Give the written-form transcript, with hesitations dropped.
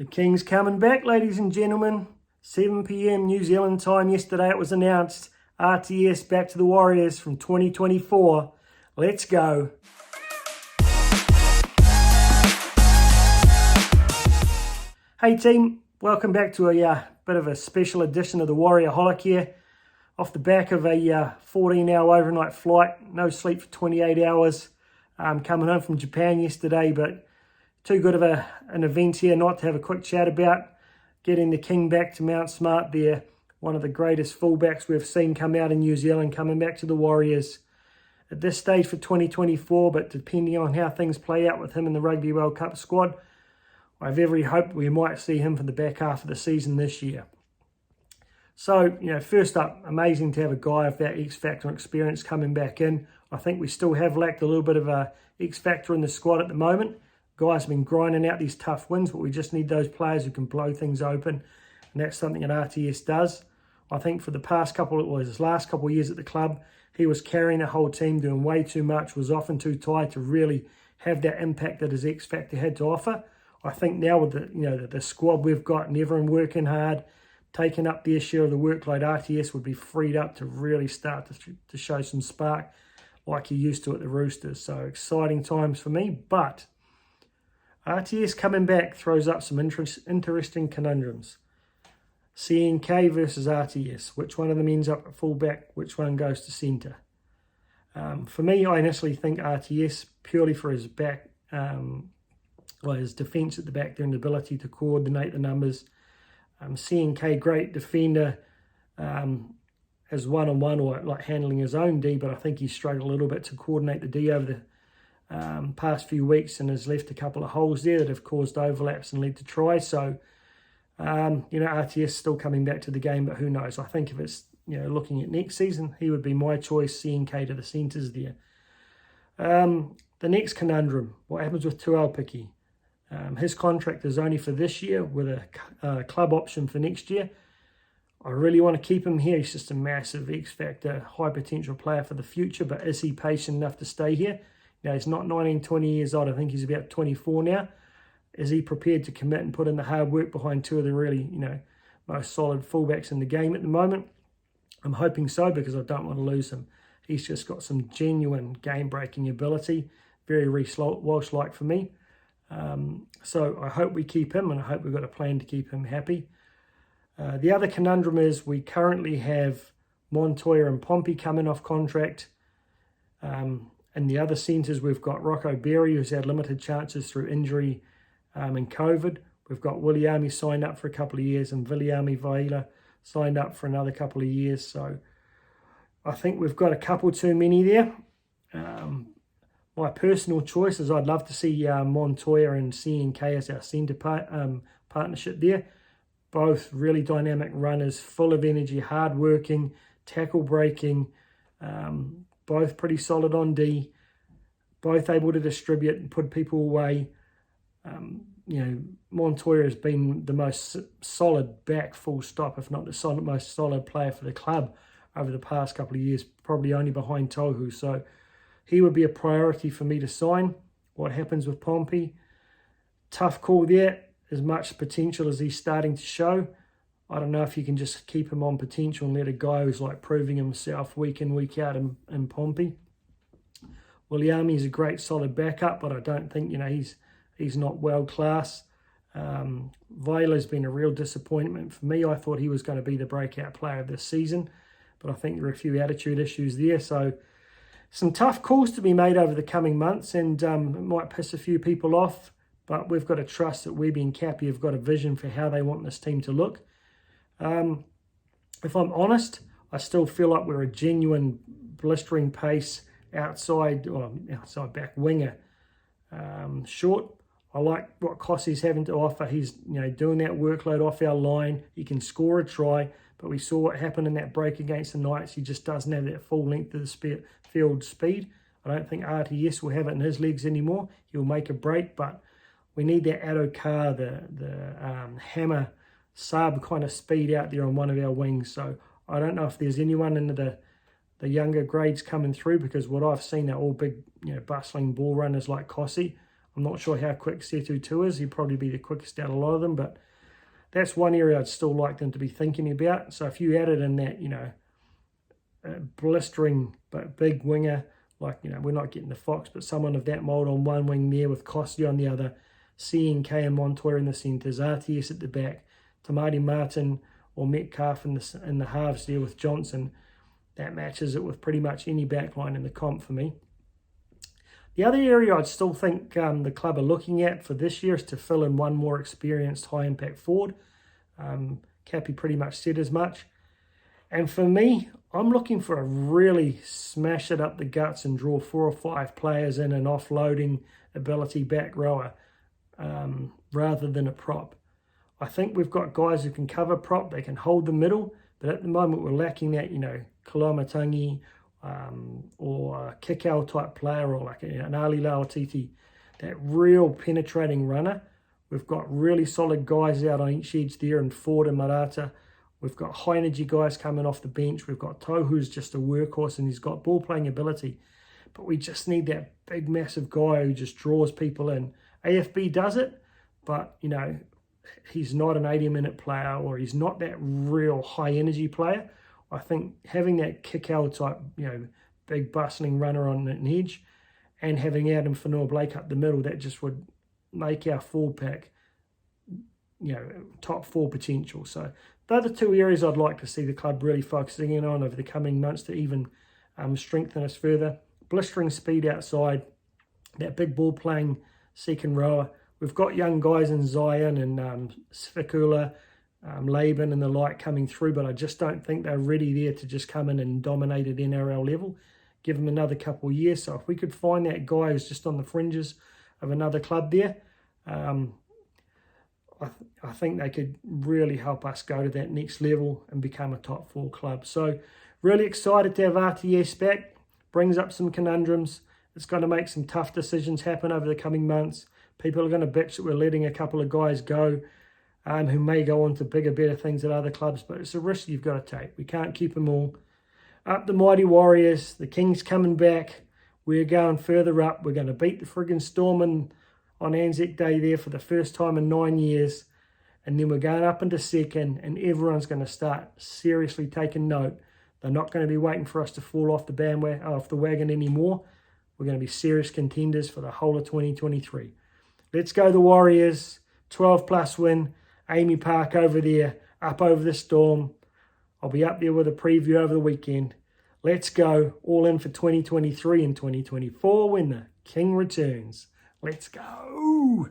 The Kings coming back, ladies and gentlemen. 7 p.m. New Zealand time yesterday it was announced. RTS back to the Warriors from 2024. Let's go. Hey team, welcome back to a bit of a special edition of the Warriorholic here. Off the back of a 14-hour overnight flight, no sleep for 28 hours. Coming home from Japan yesterday, but too good of an event here not to have a quick chat about. Getting the King back to Mount Smart there. One of the greatest fullbacks we've seen come out in New Zealand, coming back to the Warriors. At this stage for 2024, but depending on how things play out with him in the Rugby World Cup squad, I have every hope we might see him for the back half of the season this year. So, first up, amazing to have a guy of that X-Factor experience coming back in. I think we still have lacked a little bit of a X-Factor in the squad at the moment. Guys have been grinding out these tough wins, but we just need those players who can blow things open. And that's something that RTS does. I think for the last couple of years at the club, he was carrying the whole team, doing way too much, was often too tired to really have that impact that his X-Factor had to offer. I think now with the squad we've got and everyone working hard, taking up their share of the workload, RTS would be freed up to really start to show some spark like he used to at the Roosters. So exciting times for me, but RTS coming back throws up some interesting conundrums. CNK versus RTS. Which one of them ends up at fullback? Which one goes to centre? For me, I initially think RTS, purely for his back, his defence at the back there and the ability to coordinate the numbers. CNK, great defender, as one-on-one or like handling his own D, but I think he struggled a little bit to coordinate the D over the past few weeks and has left a couple of holes there that have caused overlaps and led to tries. So, RTS still coming back to the game, but who knows? I think if it's, looking at next season, he would be my choice, CNK to the centres there. The next conundrum, what happens with Tuaupiki? His contract is only for this year with a club option for next year. I really want to keep him here. He's just a massive X-Factor, high potential player for the future, but is he patient enough to stay here? He's not 19, 20 years old. I think he's about 24 now. Is he prepared to commit and put in the hard work behind two of the really, most solid fullbacks in the game at the moment? I'm hoping so, because I don't want to lose him. He's just got some genuine game-breaking ability. Very Reece Walsh-like for me. So I hope we keep him, and I hope we've got a plan to keep him happy. The other conundrum is we currently have Montoya and Pompey coming off contract. In the other centres, we've got Rocco Berry, who's had limited chances through injury and COVID. We've got Williami signed up for a couple of years and Viliami Vaila signed up for another couple of years. So I think we've got a couple too many there. My personal choice is I'd love to see Montoya and CNK as our centre partnership there. Both really dynamic runners, full of energy, hard-working, tackle-breaking, both pretty solid on D, both able to distribute and put people away. Montoya has been the most solid back, full stop, if not the most solid player for the club over the past couple of years, probably only behind Tohu. So he would be a priority for me to sign. What happens with Pompey? Tough call there. As much potential as he's starting to show, I don't know if you can just keep him on potential and let a guy who's like proving himself week in, week out in Pompey. Williami is a great solid backup, but I don't think, he's not world class. Vaila's been a real disappointment for me. I thought he was going to be the breakout player of this season, but I think there are a few attitude issues there. So some tough calls to be made over the coming months, and it might piss a few people off, but we've got to trust that Webby and Cappy have got a vision for how they want this team to look. If I'm honest, I still feel like we're a genuine blistering pace outside back winger. Short, I like what Cossey's having to offer. He's doing that workload off our line. He can score a try, but we saw what happened in that break against the Knights. He just doesn't have that full length of the field speed. I don't think RTS will have it in his legs anymore. He'll make a break, but we need that Addo-Carr, the hammer sub kind of speed out there on one of our wings. So I don't know if there's anyone in the younger grades coming through, because what I've seen are all big, bustling ball runners like Cossey. I'm not sure how quick Setu is. He'd probably be the quickest out of a lot of them, but that's one area I'd still like them to be thinking about. So if you added in that, blistering but big winger, like, we're not getting the Fox, but someone of that mould on one wing there with Costi on the other, CNK and Montoya in the centres, RTS at the back, Tamati Martin or Metcalf in the halves there with Johnson, that matches it with pretty much any backline in the comp for me. The other area I'd still think the club are looking at for this year is to fill in one more experienced high-impact forward. Cappy pretty much said as much. And for me, I'm looking for a really smash it up the guts and draw 4 or 5 players in an offloading ability back rower rather than a prop. I think we've got guys who can cover prop, they can hold the middle, but at the moment we're lacking that, Kalamatangi or a kick-out type player, or like an Ali Lauatiti, that real penetrating runner. We've got really solid guys out on each edge there in Ford and Marata. We've got high energy guys coming off the bench. We've got Tohu's just a workhorse and he's got ball playing ability. But we just need that big massive guy who just draws people in. AFB does it, but he's not an 80-minute player, or he's not that real high energy player. I think having that kick-out type, big bustling runner on an edge, and having Adam Fanua-Blake up the middle, that just would make our forward pack, top 4 potential. So those are the 2 areas I'd like to see the club really focusing in on over the coming months to even strengthen us further. Blistering speed outside, that big ball playing second rower. We've got young guys in Zion and Svikula, Laban and the like coming through, but I just don't think they're ready there to just come in and dominate at NRL level. Give them another couple of years. So if we could find that guy who's just on the fringes of another club there, I think they could really help us go to that next level and become a top 4 club. So really excited to have RTS back. Brings up some conundrums. It's going to make some tough decisions happen over the coming months. People are going to bitch that we're letting a couple of guys go who may go on to bigger, better things at other clubs, but it's a risk you've got to take. We can't keep them all. Up the mighty Warriors. The King's coming back. We're going further up. We're going to beat the friggin' Storm on Anzac Day there for the first time in 9 years. And then we're going up into second, and everyone's going to start seriously taking note. They're not going to be waiting for us to fall off the wagon anymore. We're going to be serious contenders for the whole of 2023. Let's go the Warriors. 12+ win. Amy Park over there, up over the Storm. I'll be up there with a preview over the weekend. Let's go. All in for 2023 and 2024 when the King returns. Let's go.